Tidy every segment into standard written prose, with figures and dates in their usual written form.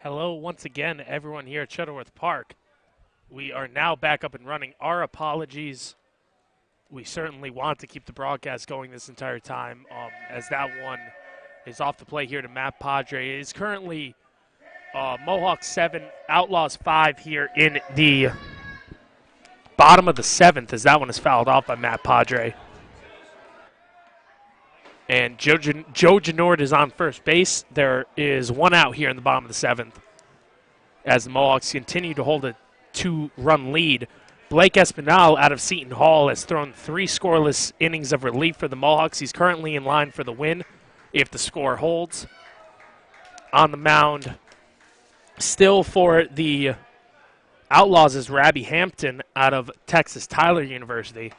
Hello once again, everyone here at Shuttleworth Park. We are now back up and running. Our apologies. We certainly want to keep the broadcast going this entire time, as that one is off the play here to Matt Padre. It is currently Mohawks 7, Outlaws 5 here in the bottom of the 7th, as that one is fouled off by Matt Padre. And Joe Genord is on first base. There is one out here in the bottom of the 7th as the Mohawks continue to hold a 2-run lead. Blake Espinal out of Seton Hall has thrown 3 scoreless innings of relief for the Mohawks. He's currently in line for the win if the score holds. On the mound, still for the Outlaws, is Rabbi Hampton out of Texas Tyler University,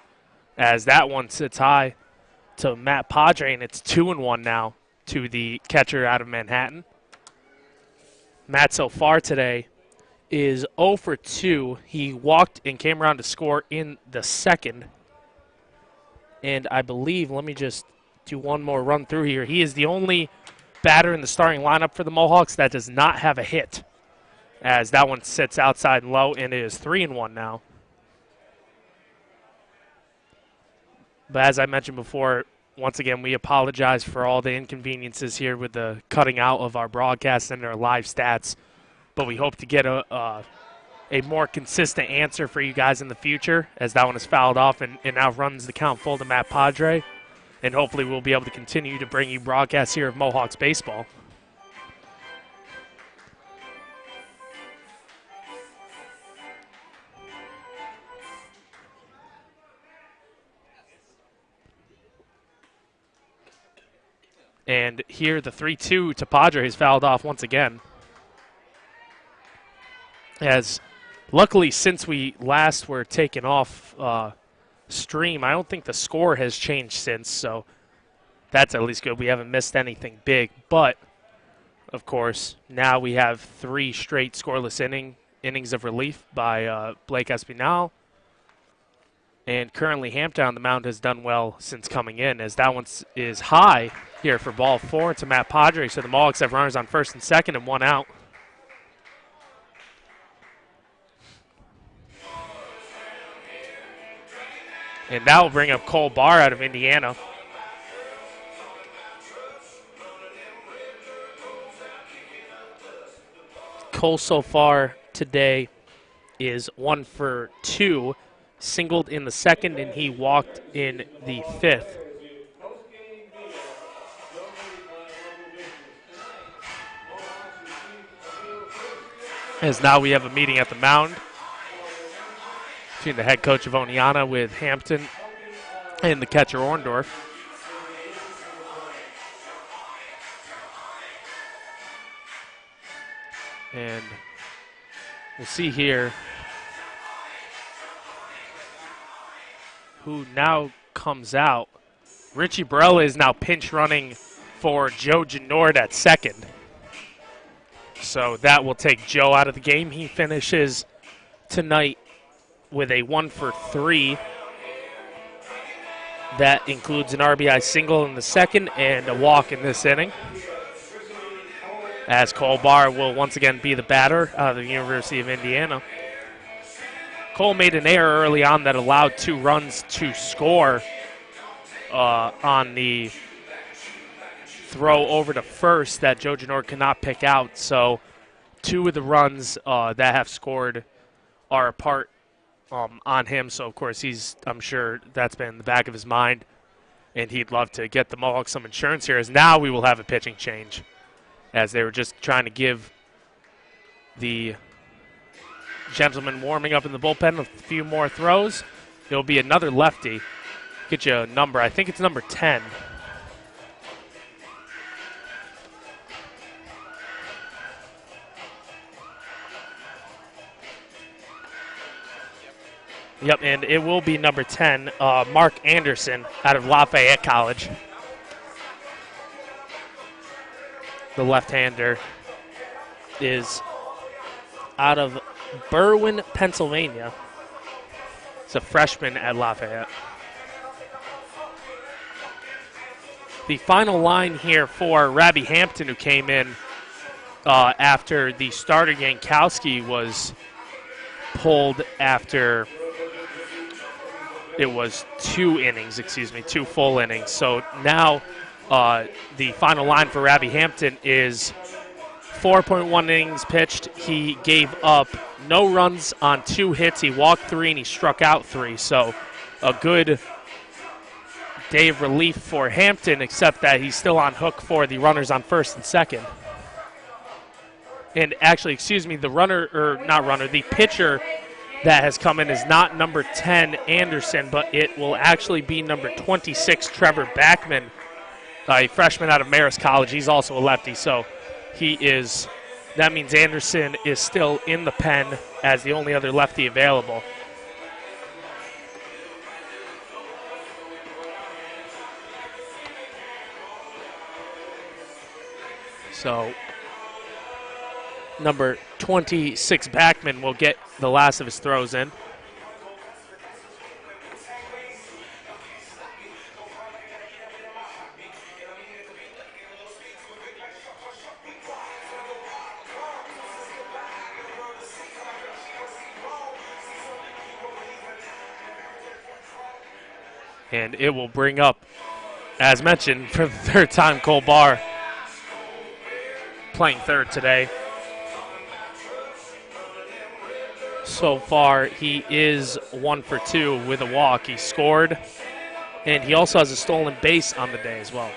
as that one sits high to Matt Padre, and it's 2-1 now to the catcher out of Manhattan. Matt so far today is 0 for 2. He walked and came around to score in the second. And I believe, let me just do one more run through here. He is the only batter in the starting lineup for the Mohawks that does not have a hit, as that one sits outside and low, and it is 3-1 now. But as I mentioned before, once again, we apologize for all the inconveniences here with the cutting out of our broadcast and our live stats. But we hope to get a more consistent answer for you guys in the future, as that one is fouled off and now runs the count full to Matt Padre. And hopefully we'll be able to continue to bring you broadcasts here of Mohawks baseball. And here the 3-2 to Padre is fouled off once again. As luckily, since we last were taken off stream, I don't think the score has changed since, so that's at least good. We haven't missed anything big. But, of course, now we have 3 straight scoreless innings of relief by Blake Espinal. And currently Hampton on the mound has done well since coming in, as that one is high here for ball 4 to Matt Padre. So the Mohawks have runners on first and second and 1 out. And that will bring up Cole Barr out of Indiana. Cole so far today is 1 for 2. Singled in the second, and he walked in the 5th. As now we have a meeting at the mound between the head coach of Oneonta with Hampton and the catcher Orndorff. And we'll see here who now comes out. Richie Barella is now pinch running for Joe Genord at second. So that will take Joe out of the game. He finishes tonight with a 1 for 3. That includes an RBI single in the second and a walk in this inning, as Cole Barr will once again be the batter out of the University of Indiana. Cole made an error early on that allowed 2 runs to score on the throw over to first that Joe Genord could not pick out. So 2 of the runs that have scored are a part on him. So, of course, I'm sure that's been in the back of his mind, and he'd love to get the Mohawks some insurance here, as now we will have a pitching change, as they were just trying to give the gentleman warming up in the bullpen with a few more throws. It'll be another lefty. Get you a number. I think it's number 10. Yep, and it will be number 10, Mark Anderson out of Lafayette College. The left-hander is out of Berwyn, Pennsylvania. He's a freshman at Lafayette. The final line here for Rabbi Hampton, who came in after the starter Yankowski was pulled after it was 2 innings, two full innings. So now the final line for Ravi Hampton is 4.1 innings pitched. He gave up no runs on 2 hits. He walked 3 and he struck out 3. So a good day of relief for Hampton, except that he's still on hook for the runners on first and second. And actually, the pitcher that has come in is not number 10, Anderson, but it will actually be number 26, Trevor Backman, a freshman out of Marist College. He's also a lefty, so that means Anderson is still in the pen as the only other lefty available. So number 26, Backman, will get the last of his throws in. And it will bring up, as mentioned, for the third time, Cole Barr playing third today. So far, he is 1 for 2 with a walk. He scored, and he also has a stolen base on the day as well.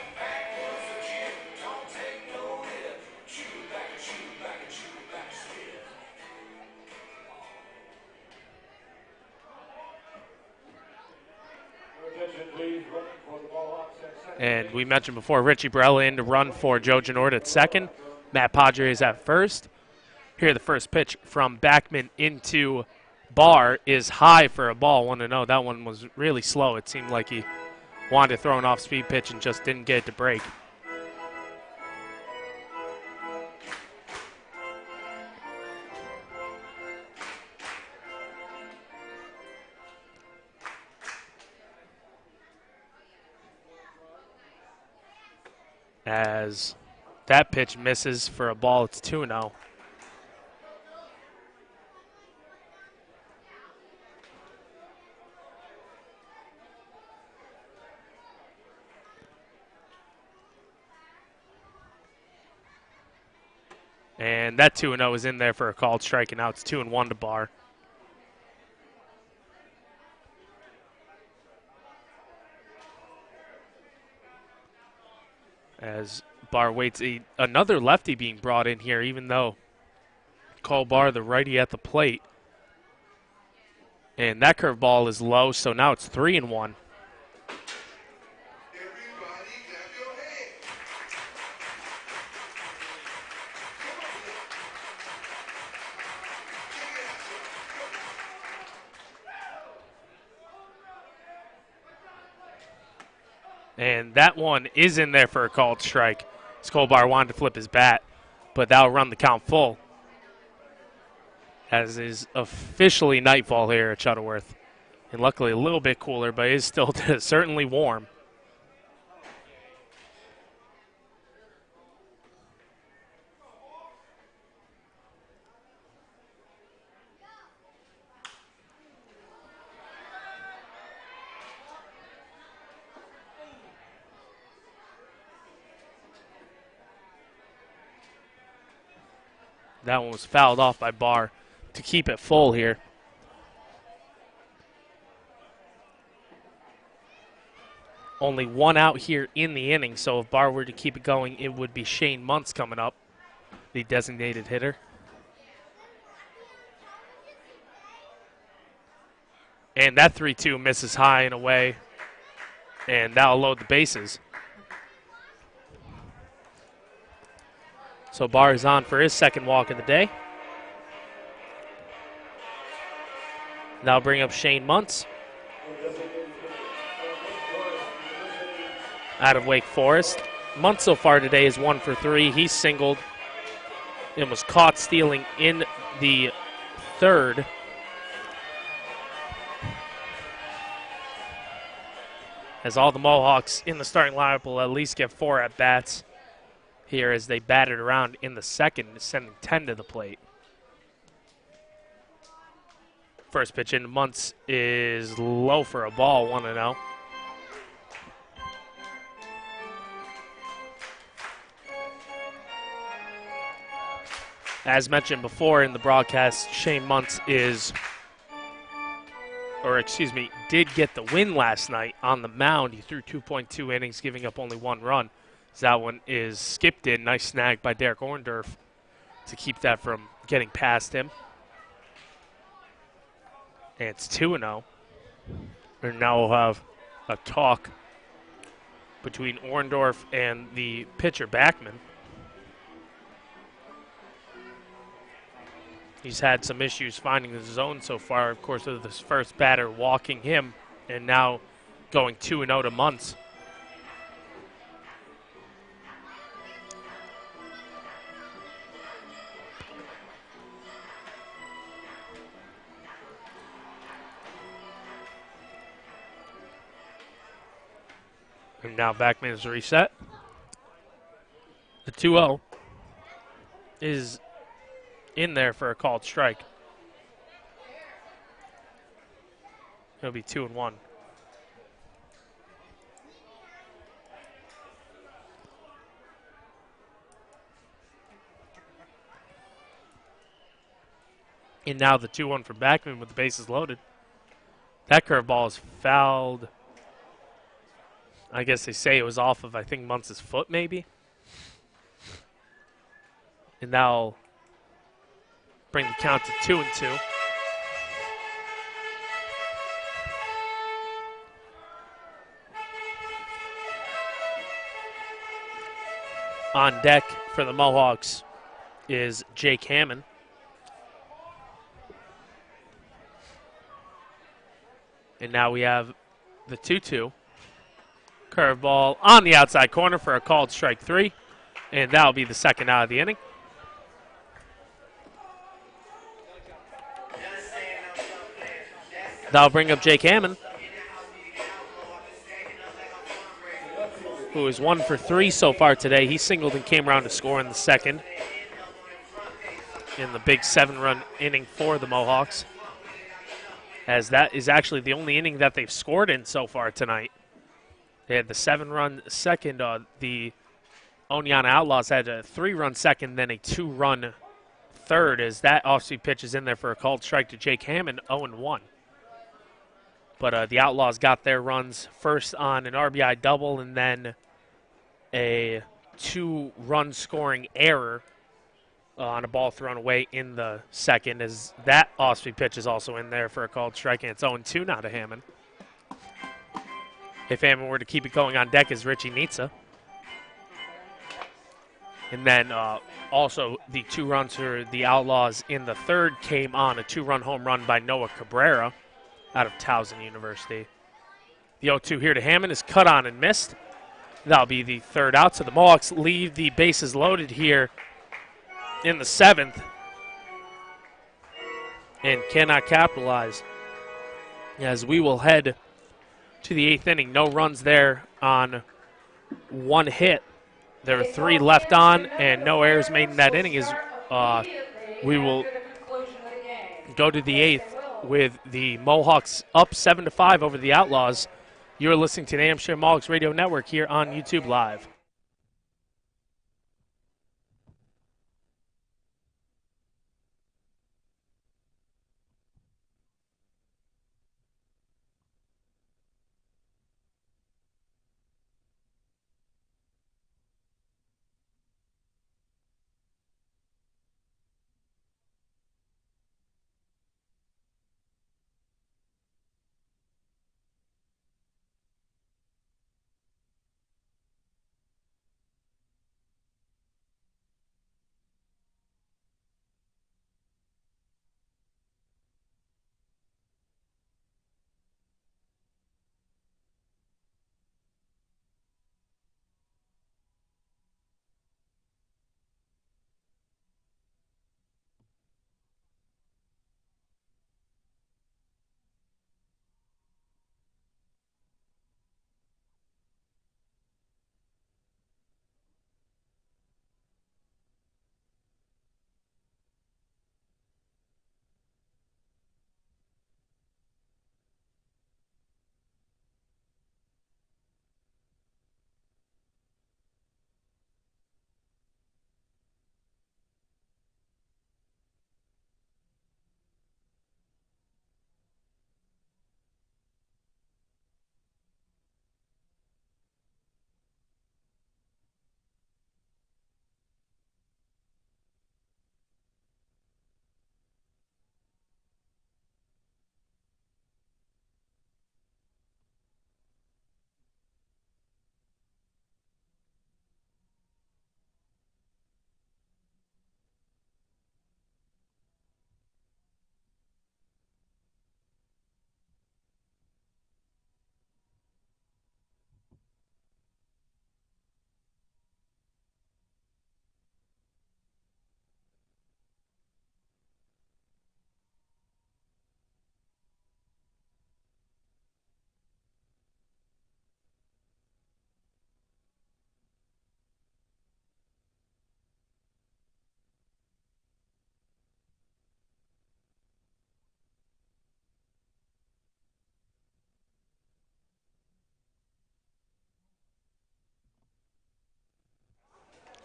And we mentioned before, Richie Barella in to run for Joe Genord at second. Matt Padres at first. Here, the first pitch from Backman into Barr is high for a ball, 1-0. That one was really slow. It seemed like he wanted to throw an off-speed pitch and just didn't get it to break. As that pitch misses for a ball, it's 2-0. And that 2-0 is in there for a called strike, and now it's 2-1 to Barr. As Barr waits, another lefty being brought in here, even though Cole Barr, the righty at the plate. And that curveball is low, so now it's 3-1. And that one is in there for a called strike. Skolbar wanted to flip his bat, but that'll run the count full, as is officially nightfall here at Shuttleworth. And luckily a little bit cooler, but it is still certainly warm. That one was fouled off by Barr to keep it full here. Only one out here in the inning, so if Barr were to keep it going, it would be Shane Muntz coming up, the designated hitter. And that 3-2 misses high and away, and that'll load the bases. So Barr is on for his second walk of the day. Now bring up Shane Muntz out of Wake Forest. Muntz so far today is 1 for 3. He singled and was caught stealing in the third. As all the Mohawks in the starting lineup will at least get 4 at-bats. here as they batted around in the second, sending 10 to the plate. First pitch into Muntz is low for a ball, 1-0. As mentioned before in the broadcast, Shane Muntz did get the win last night on the mound. He threw 2.2 innings, giving up only 1 run. So that one is skipped in. Nice snag by Derek Orndorff to keep that from getting past him. And it's 2-0. And now we'll have a talk between Orndorff and the pitcher Backman. He's had some issues finding the zone so far, of course, with this first batter walking him, and now going 2-0 to Muntz. And now Backman is reset. The 2-0 is in there for a called strike. It'll be 2-1. And now the 2-1 for Backman with the bases loaded. That curveball is fouled. I guess they say it was off of, I think, Muntz's foot maybe. And that'll bring the count to 2-2. On deck for the Mohawks is Jake Hammond. And now we have the 2-2. Curveball on the outside corner for a called strike 3. And that'll be the second out of the inning. That'll bring up Jake Hammond, who is 1 for 3 so far today. He singled and came around to score in the second in the big 7-run inning for the Mohawks, as that is actually the only inning that they've scored in so far tonight. They had the 7-run second. The Oneonta Outlaws had a 3-run second, then a 2-run third, as that off-speed pitch is in there for a called strike to Jake Hammond, 0-1. But the Outlaws got their runs first on an RBI double and then a 2-run scoring error on a ball thrown away in the second, as that off-speed pitch is also in there for a called strike, and it's 0-2 now to Hammond. If Hammond were to keep it going on deck is Richie Nitza. And then also the 2 runs for the Outlaws in the third came on a 2-run home run by Noah Cabrera out of Towson University. The 0-2 here to Hammond is cut on and missed. That'll be the third out. So the Mohawks leave the bases loaded here in the 7th and cannot capitalize, as we will head to the 8th inning. No runs there on 1 hit. There are 3 left on and no errors made in that inning. We will go to the 8th with the Mohawks up 7-5 over the Outlaws. You're listening to the Amsterdam Mohawks Radio Network here on YouTube Live.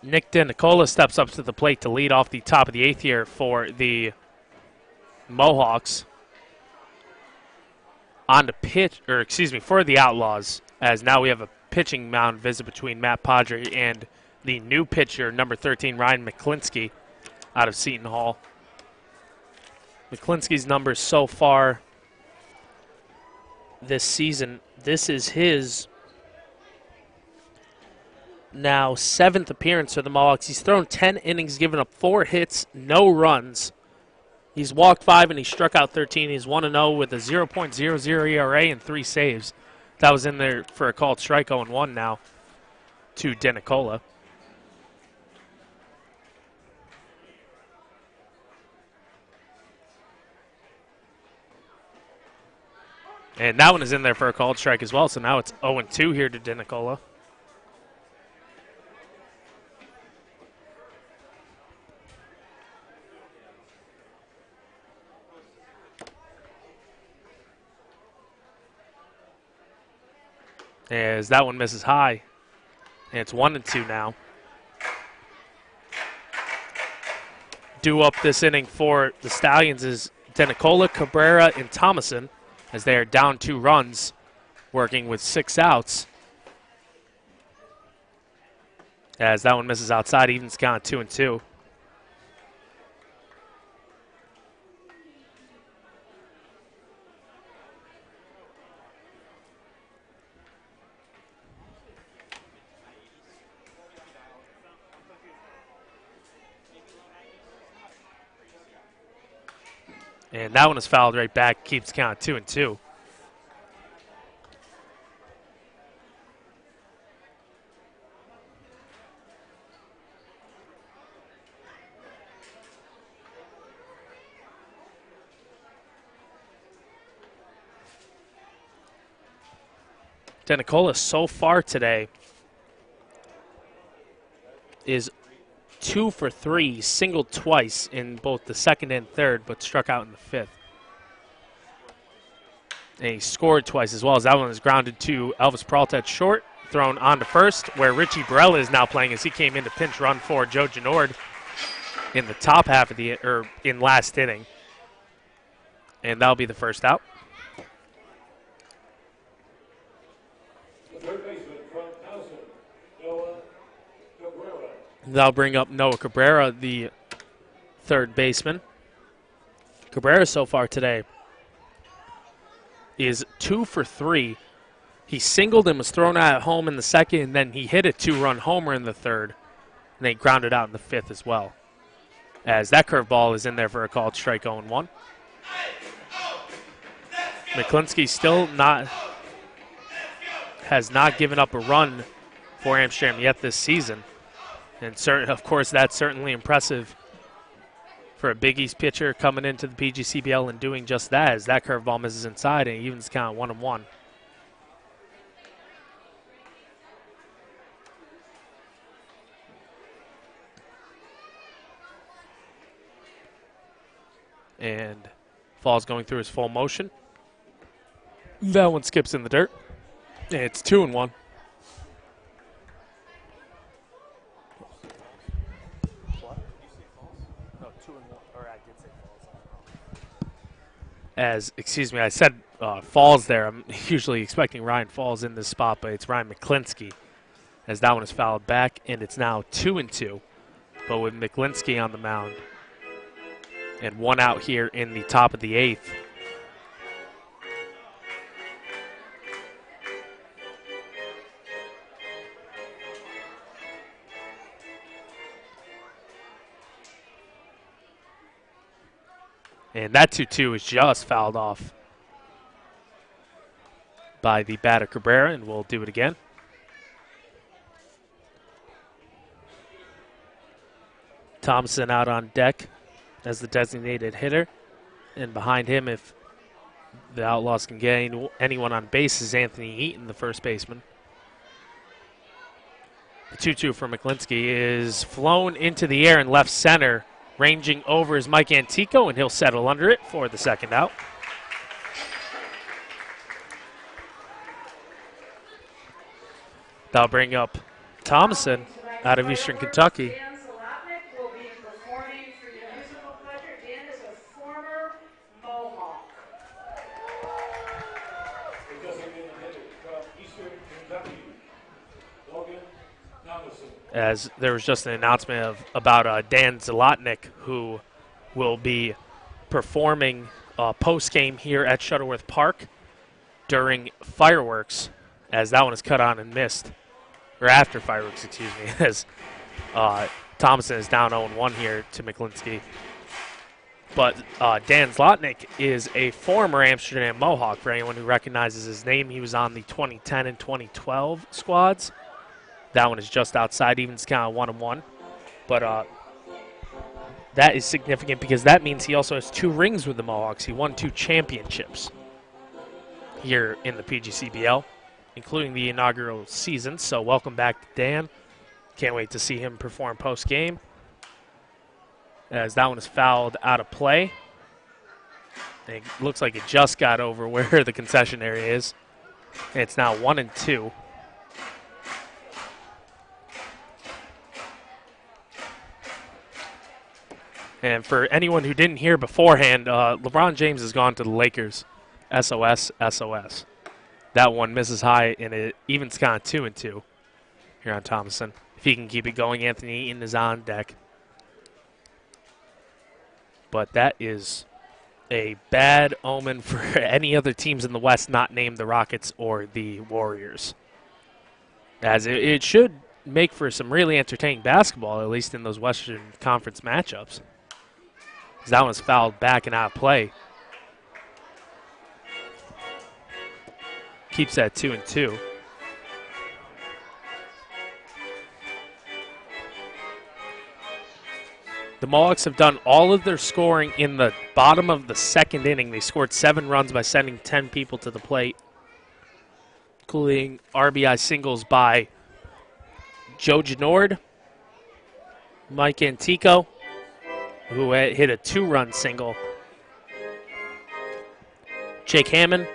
Nick DeNicola steps up to the plate to lead off the top of the 8th here for the Mohawks. On the pitch, or excuse me, for the Outlaws, as now we have a pitching mound visit between Matt Padre and the new pitcher, number 13, Ryan McClinsky, out of Seton Hall. McClinsky's numbers so far this season, this is his now 7th appearance for the Mohawks. He's thrown 10 innings, given up 4 hits, no runs. He's walked 5 and he struck out 13. He's 1-0 with a 0.00 ERA and 3 saves. That was in there for a called strike 0-1 now to DeNicola. And that one is in there for a called strike as well, so now it's 0-2 here to DeNicola. As that one misses high. And it's 1-2 now. Due up this inning for the Stallions is DeNicola, Cabrera, and Thomason, as they are down 2 runs, working with 6 outs. As that one misses outside, evens count 2-2. And that one is fouled right back, keeps count 2-2. DeNicola so far today is 2 for 3, singled twice in both the 2nd and 3rd, but struck out in the 5th. And he scored twice as well, as that one is grounded to Elvis Peralta at short, thrown on to first, where Richie Barella is now playing as he came in to pinch run for Joe Genord in the top half of the, or in last inning. And that'll be the first out. That'll bring up Noah Cabrera, the 3rd baseman. Cabrera so far today is 2 for 3. He singled and was thrown out at home in the 2nd, and then he hit a 2-run homer in the 3rd, and they grounded out in the 5th as well. As that curveball is in there for a called strike 0-1. McClinsky still has not given up a run for Amsterdam yet this season. And of course, that's certainly impressive for a Big East pitcher coming into the PGCBL and doing just that, as that curveball misses inside and evens count 1-1. And Fall's going through his full motion. That one skips in the dirt. It's 2-1. Excuse me, I said Falls there. I'm usually expecting Ryan Falls in this spot, but it's Ryan McClinsky, as that one is fouled back, and it's now 2-2. But with McClinsky on the mound and 1 out here in the top of the 8th. And that 2-2 is just fouled off by the batter Cabrera, and we'll do it again. Thompson out on deck as the designated hitter. And behind him, if the Outlaws can get anyone on base, is Anthony Eaton, the first baseman. The 2-2 for McClinsky is flown into the air in left center. Ranging over is Mike Antico, and he'll settle under it for the 2nd out. That'll bring up Thomason, out of Eastern Kentucky. Dan Zalotnik will be performing for your musical pleasure. Dan is a former Mohawk. As there was just an announcement about Dan Zalotnik, who will be performing post-game here at Shuttleworth Park during fireworks, as that one is cut on and missed. Or after fireworks, excuse me, as Thomason is down 0-1 here to McLinsky. But Dan Zlotnick is a former Amsterdam Mohawk, for anyone who recognizes his name. He was on the 2010 and 2012 squads. That one is just outside Evans County 1-1. But that is significant because that means he also has 2 rings with the Mohawks. He won 2 championships here in the PGCBL, including the inaugural season. So welcome back to Dan. Can't wait to see him perform post-game, as that one is fouled out of play. It looks like it just got over where the concession area is. It's now 1-2. And for anyone who didn't hear beforehand, LeBron James has gone to the Lakers. SOS, SOS. That one misses high, and it evens kind of 2-2 here on Thomason. If he can keep it going, Anthony Eaton is on deck. But that is a bad omen for any other teams in the West not named the Rockets or the Warriors. As it should make for some really entertaining basketball, at least in those Western Conference matchups. As that one's fouled back and out of play. Keeps that 2-2. The Mohawks have done all of their scoring in the bottom of the second inning. They scored 7 runs by sending 10 people to the plate, including RBI singles by Joe Genord, Mike Antico, who hit a 2-run single, Jake Hammond,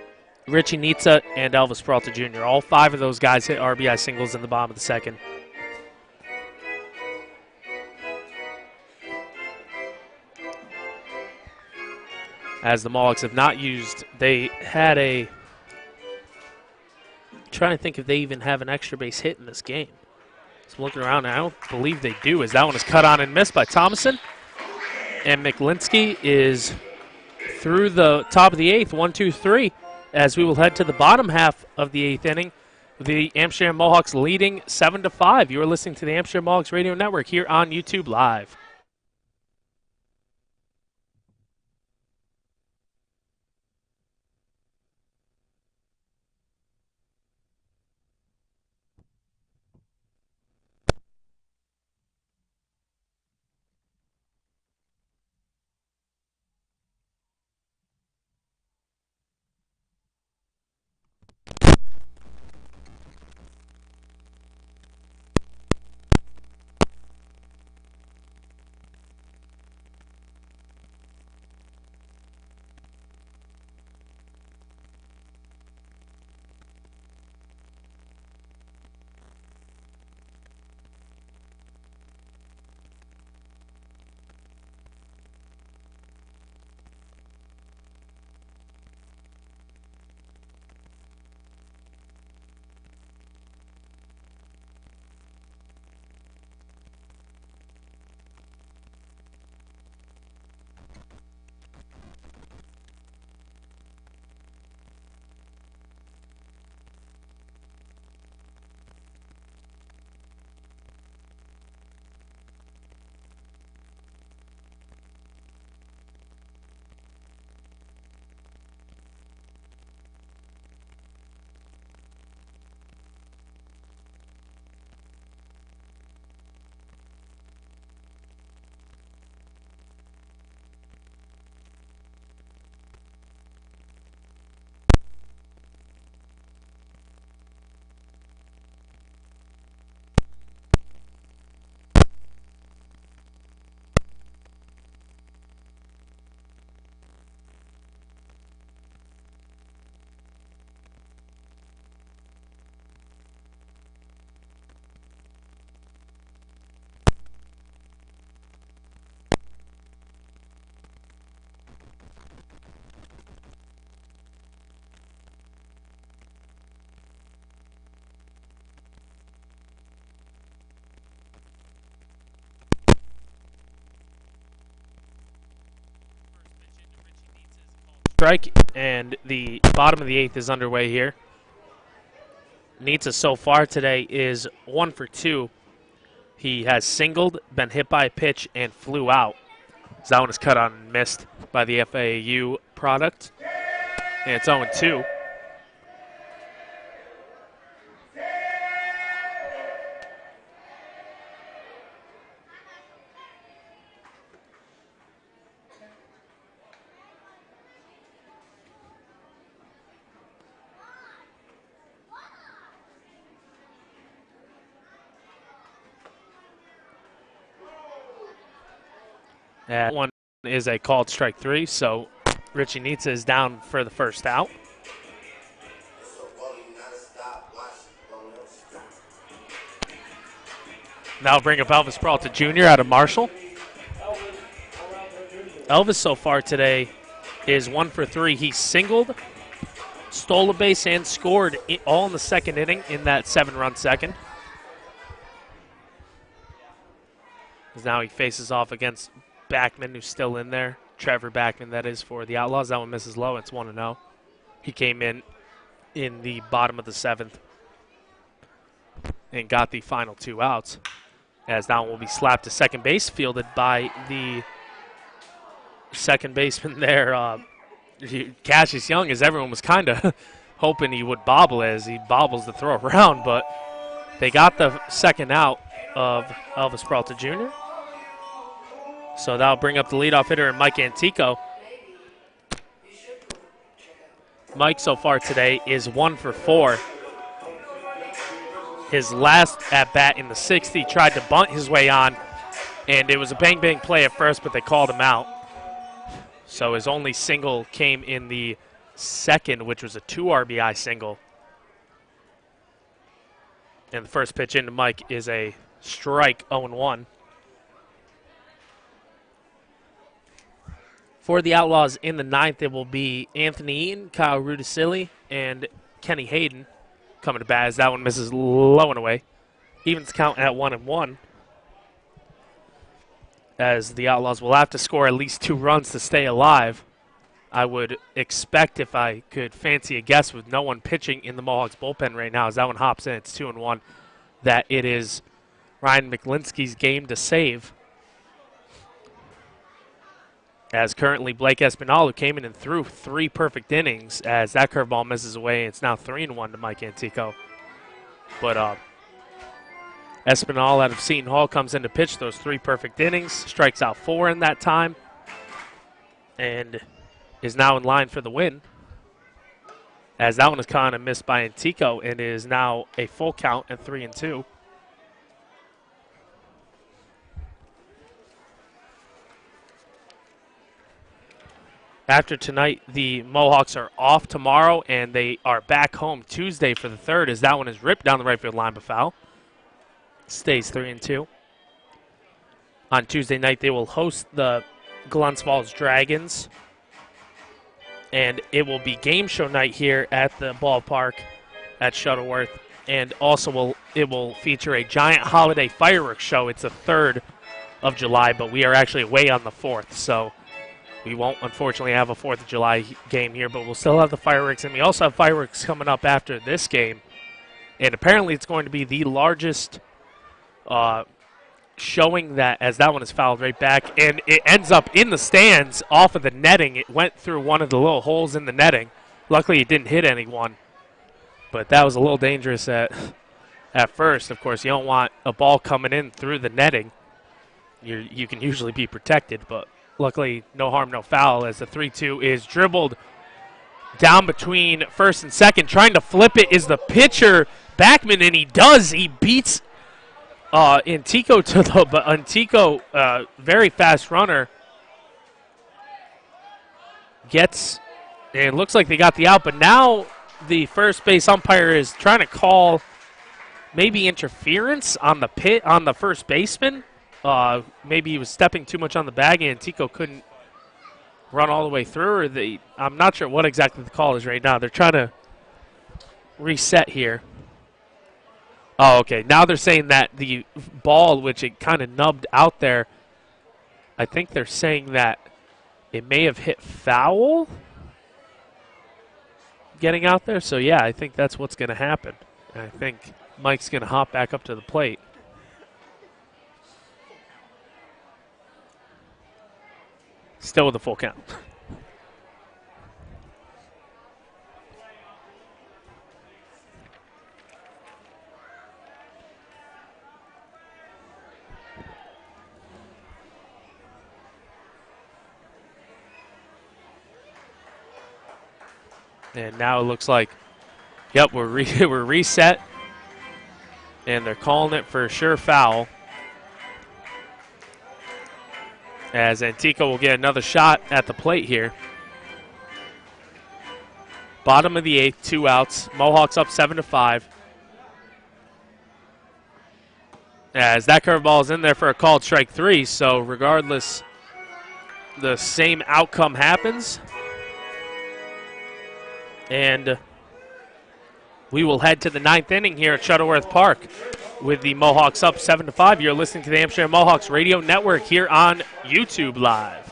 Richie Nitza, and Elvis Peralta Jr. All 5 of those guys hit RBI singles in the bottom of the second. As the Mohawks have not used, they had a, trying to think if they even have an extra base hit in this game. So I'm looking around, and I don't believe they do, as that one is cut on and missed by Thomason. And McLinsky is through the top of the 8th, 1-2-3, as we will head to the bottom half of the 8th inning. The Amsterdam Mohawks leading 7-5. You are listening to the Amsterdam Mohawks Radio Network here on YouTube Live. strike, and the bottom of the 8th is underway here. Nitsa so far today is 1 for 2. He has singled, been hit by a pitch, and flew out. So that one is cut on and missed by the FAU product. And it's 0-2. That one is a called strike 3, so Richie Nitsa is down for the first out. Now bring up Elvis Peralta Jr. out of Marshall. Elvis so far today is 1 for 3. He singled, stole a base, and scored all in the second inning in that 7-run second. As now he faces off against Backman, who's still in there. Trevor Backman, that is, for the Outlaws. That one misses low. It's 1-0. He came in the bottom of the 7th and got the final 2 outs. As that one will be slapped to second base, fielded by the second baseman there, Cassius Young, as everyone was kind of hoping he would bobble as he bobbles the throw around, but they got the second out of Elvis Peralta Jr. So that'll bring up the leadoff hitter, Mike Antico. Mike so far today is 1 for 4. His last at-bat in the 6th, he tried to bunt his way on, and it was a bang-bang play at first, but they called him out. So his only single came in the 2nd, which was a 2 RBI single. And the first pitch into Mike is a strike, 0-1. For the Outlaws in the 9th, it will be Anthony Eaton, Kyle Rudisilli, and Kenny Hayden coming to bat as that one misses low and away. Evens count at 1-1. As the Outlaws will have to score at least 2 runs to stay alive. I would expect, if I could fancy a guess with no one pitching in the Mohawks bullpen right now, as that one hops in, it's 2-1, that it is Ryan McLinsky's game to save. As currently Blake Espinal, who came in and threw 3 perfect innings, as that curveball misses away. It's now 3-1 to Mike Antico. But Espinal out of Seton Hall comes in to pitch those 3 perfect innings, strikes out 4 in that time, and is now in line for the win. As that one is kind of missed by Antico and is now a full count at 3-2. After tonight, the Mohawks are off tomorrow, and they are back home Tuesday for the 3rd, as that one is ripped down the right field line but foul. Stays 3-2. On Tuesday night, they will host the Glens Falls Dragons, and it will be game show night here at the ballpark at Shuttleworth, and also it will feature a giant holiday fireworks show. It's the 3rd of July, but we are actually away on the 4th, so we won't, unfortunately, have a 4th of July game here, but we'll still have the fireworks, and we also have fireworks coming up after this game. And apparently it's going to be the largest showing, that as that one is fouled right back, and it ends up in the stands off of the netting. It went through one of the little holes in the netting. Luckily, it didn't hit anyone, but that was a little dangerous at first. Of course, you don't want a ball coming in through the netting. You can usually be protected, but luckily, no harm, no foul, as the 3-2 is dribbled down between first and second. Trying to flip it is the pitcher, Backman, and he does. He beats Antico to the, but Antico, very fast runner, gets, and it looks like they got the out, but now the first base umpire is trying to call maybe interference on the first baseman. Maybe he was stepping too much on the bag and Antico couldn't run all the way through. Or I'm not sure what exactly the call is right now. They're trying to reset here. Oh, okay. Now they're saying that the ball, which it kind of nubbed out there, I think they're saying that it may have hit foul. getting out there. So, yeah, I think that's what's going to happen. And I think Mike's going to hop back up to the plate. Still with a full count. And now it looks like, yep, we're reset. And they're calling it for a sure foul. As Antico will get another shot at the plate here. Bottom of the 8th, 2 outs. Mohawks up 7-5. As that curveball is in there for a called strike 3, so regardless, the same outcome happens. And we will head to the 9th inning here at Shuttleworth Park with the Mohawks up 7-5. You're listening to the Amsterdam Mohawks Radio Network here on YouTube Live.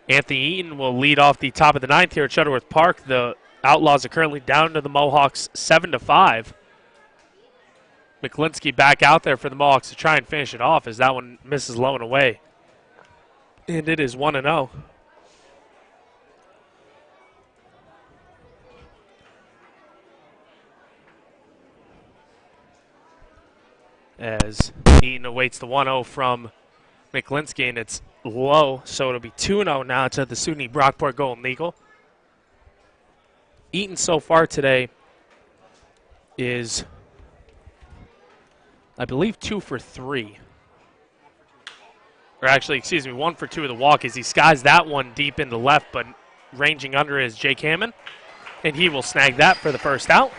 Anthony Eaton will lead off the top of the 9th here at Shuttleworth Park. The Outlaws are currently down to the Mohawks 7-5. McClinsky back out there for the Mohawks to try and finish it off as that one misses low and away. And it is 1-0. As Eaton awaits the 1-0 from McClinsky, and it's low, so it'll be 2-0 now to the SUNY Brockport Golden Eagle. Eaton so far today is, I believe, 2 for 3. Or actually, excuse me, 1 for 2 of the walk as he skies that one deep into left, but ranging under is Jake Hammond, and he will snag that for the first out.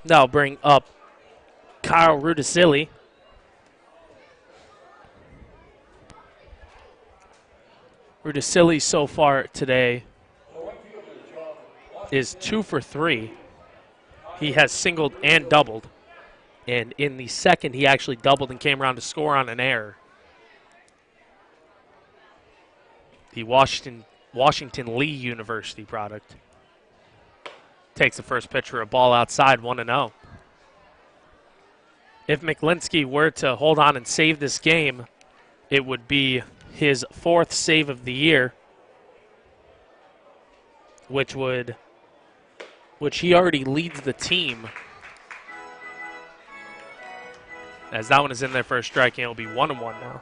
That'll bring up Kyle Rudisilli. Rudisilli so far today is 2 for 3. He has singled and doubled. And in the second, he actually doubled and came around to score on an error. The Washington Lee University product. Takes the first pitch for a ball outside, 1-0. If McClinsky were to hold on and save this game, it would be his 4th save of the year, which he already leads the team. As that one is in there for a strike, and it'll be 1-1 now.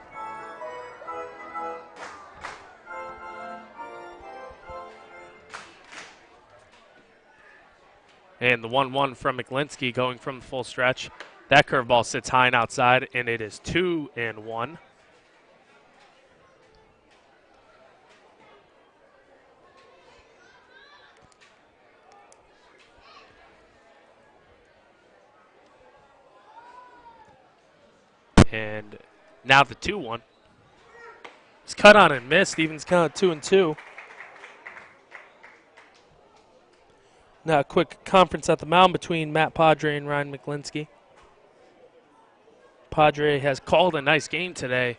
And the 1-1 from McClinsky going from the full stretch. That curveball sits high and outside, and it is 2-1. And now the 2-1. cut on and missed. Evens count 2-2. Now a quick conference at the mound between Matt Padre and Ryan McLinsky. Padre has called a nice game today.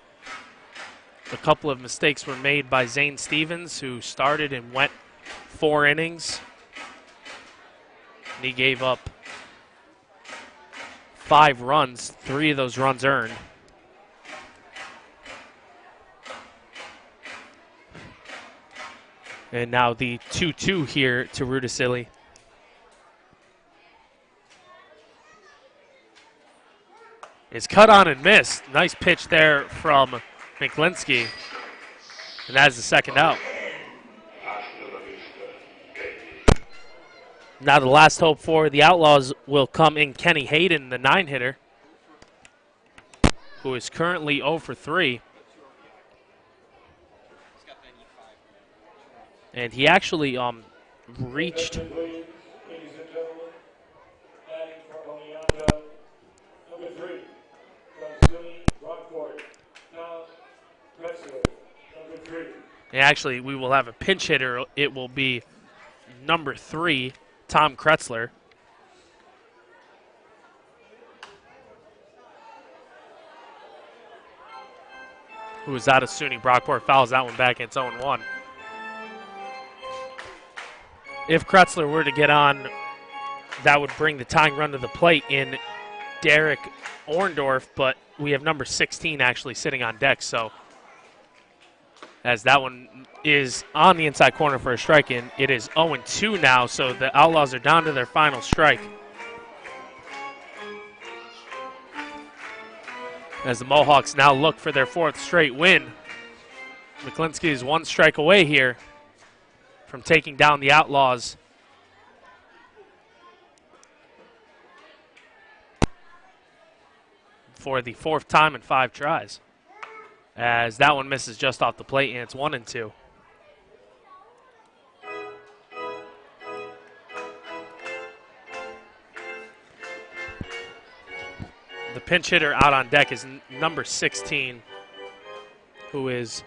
A couple of mistakes were made by Zane Stevens, who started and went 4 innings. And he gave up 5 runs, 3 of those runs earned. And now the 2-2 here to Rudisilli. Is cut on and missed. Nice pitch there from McLinsky. And that is the second out. Now the last hope for the Outlaws will come in Kenny Hayden, the 9-hitter, who is currently 0 for 3. And he actually reached and actually we will have a pinch hitter. It will be number 3, Tom Kretzler. Who is out of SUNY. Brockport fouls that one back. It's 0-1. If Kretzler were to get on, that would bring the tying run to the plate in Derek Orndorff, but we have number 16 actually sitting on deck, so as that one is on the inside corner for a strike, and it is 0-2 now, so the Outlaws are down to their final strike. As the Mohawks now look for their 4th straight win. McLinsky is 1 strike away here from taking down the Outlaws. For the 4th time in 5 tries. As that one misses just off the plate, and it's 1-2. The pinch hitter out on deck is number 16, who is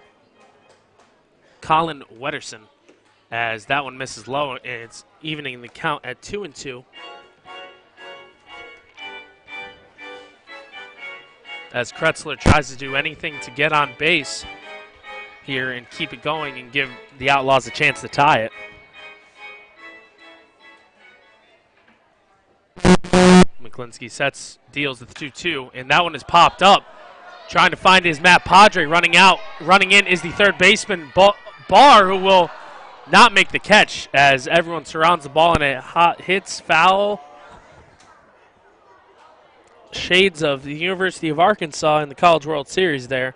Colin Wetterson. As that one misses low, and it's evening the count at 2-2. As Kretzler tries to do anything to get on base here and keep it going and give the Outlaws a chance to tie it. McLinsky deals with 2-2, and that one is popped up. Trying to find his Matt Padre, running in is the third baseman, Barr, who will not make the catch as everyone surrounds the ball and it hits foul. Shades of the University of Arkansas in the College World Series there.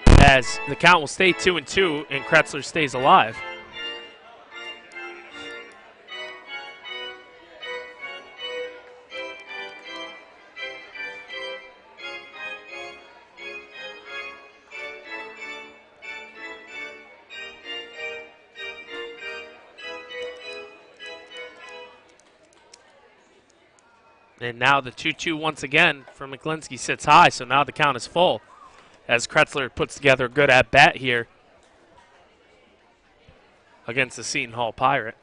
As the count will stay 2-2 and Kretzler stays alive. And now the 2-2 once again from McLinsky sits high, so now the count is full as Kretzler puts together a good at-bat here against the Seton Hall Pirate.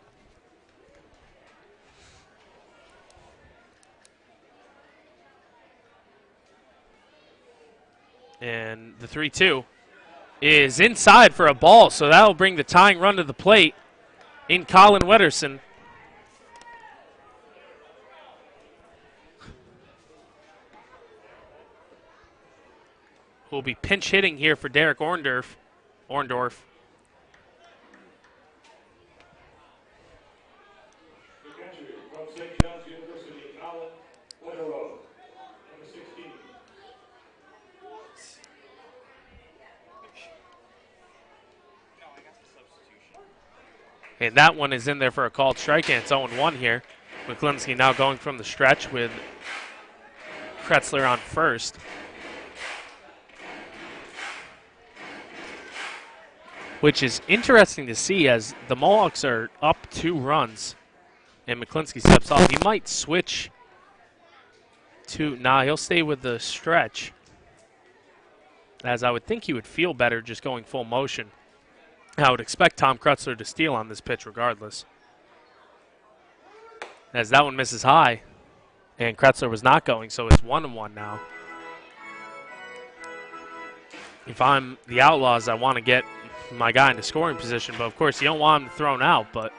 And the 3-2 is inside for a ball, so that will bring the tying run to the plate in Colin Wetterson. Who will be pinch hitting here for Derek Orndorff. And that one is in there for a called strike, and it's 0-1 here. McLinsky now going from the stretch with Kretzler on first. Which is interesting to see as the Mohawks are up 2 runs and McLinsky steps off. He might switch to, he'll stay with the stretch. as I would think he would feel better just going full motion. I would expect Tom Kretzler to steal on this pitch regardless. As that one misses high, and Kretzler was not going, so it's 1-1 now. If I'm the Outlaws, I want to get my guy into scoring position, but of course you don't want him thrown out, but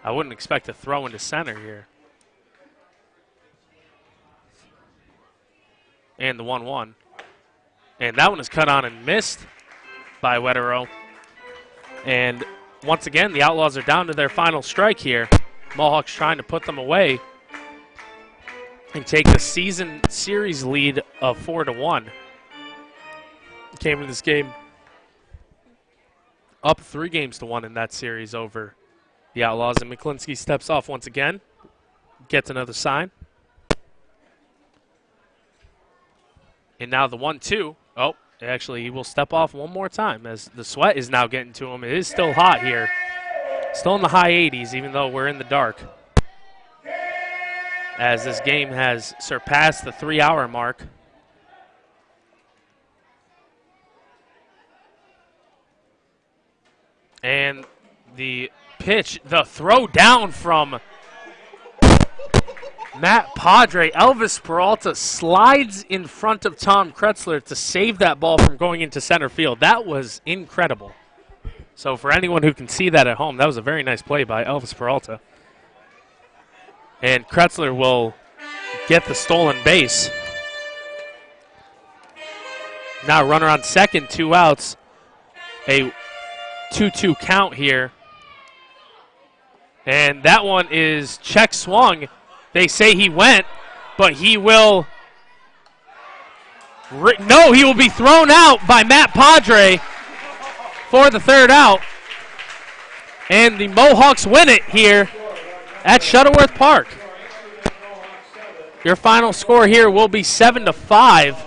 I wouldn't expect a throw into center here. And the 1-1. And that one is cut on and missed by Wetero. And once again, the Outlaws are down to their final strike here. Mohawks trying to put them away and take the season series lead of 4-1. Came in this game up 3-1 in that series over the Outlaws. And McClinsky steps off once again, gets another sign. And now the 1-2. Oh, actually, he will step off one more time as the sweat is now getting to him. It is still hot here. Still in the high 80s, even though we're in the dark. As this game has surpassed the 3-hour mark. And the pitch, the throw down from Matt Padre. Elvis Peralta slides in front of Tom Kretzler to save that ball from going into center field. That was incredible. So for anyone who can see that at home, that was a very nice play by Elvis Peralta. And Kretzler will get the stolen base. Now runner on second, 2 outs. A 2-2 count here. And that one is check swung. They say he went, but he will. No, he will be thrown out by Matt Padre for the 3rd out. And the Mohawks win it here at Shuttleworth Park. Your final score here will be 7-5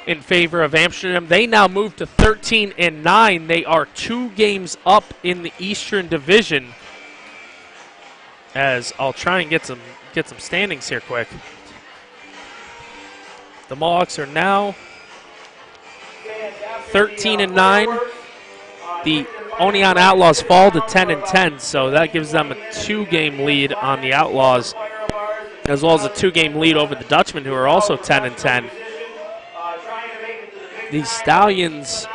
in favor of Amsterdam. They now move to 13-9. They are 2 games up in the Eastern Division. As I'll try and get some standings here quick. The Mohawks are now 13-9. The Oneonta Outlaws fall to 10-10, so that gives them a 2-game lead on the Outlaws, as well as a 2-game lead over the Dutchmen, who are also 10-10. The Stallions,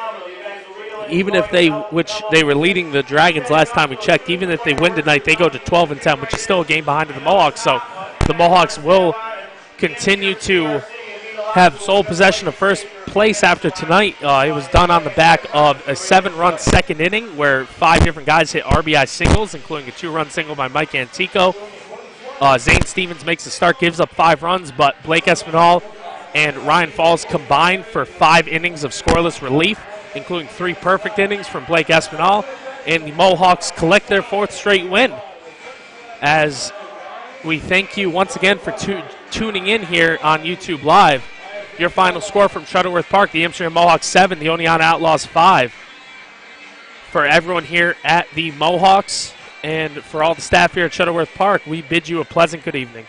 even if which they were leading the Dragons last time we checked, even if they win tonight, they go to 12-10, which is still a game behind the Mohawks. So the Mohawks will continue to have sole possession of first place after tonight. It was done on the back of a 7-run second inning where 5 different guys hit RBI singles, including a 2-run single by Mike Antico. Zane Stevens makes the start, gives up 5 runs, but Blake Espinal and Ryan Falls combined for 5 innings of scoreless relief, including 3 perfect innings from Blake Espinal, and the Mohawks collect their 4th straight win. As we thank you once again for tuning in here on YouTube Live. Your final score from Shuttleworth Park, the Amsterdam Mohawks 7, the Oneonta Outlaws 5. For everyone here at the Mohawks and for all the staff here at Shuttleworth Park, we bid you a pleasant good evening.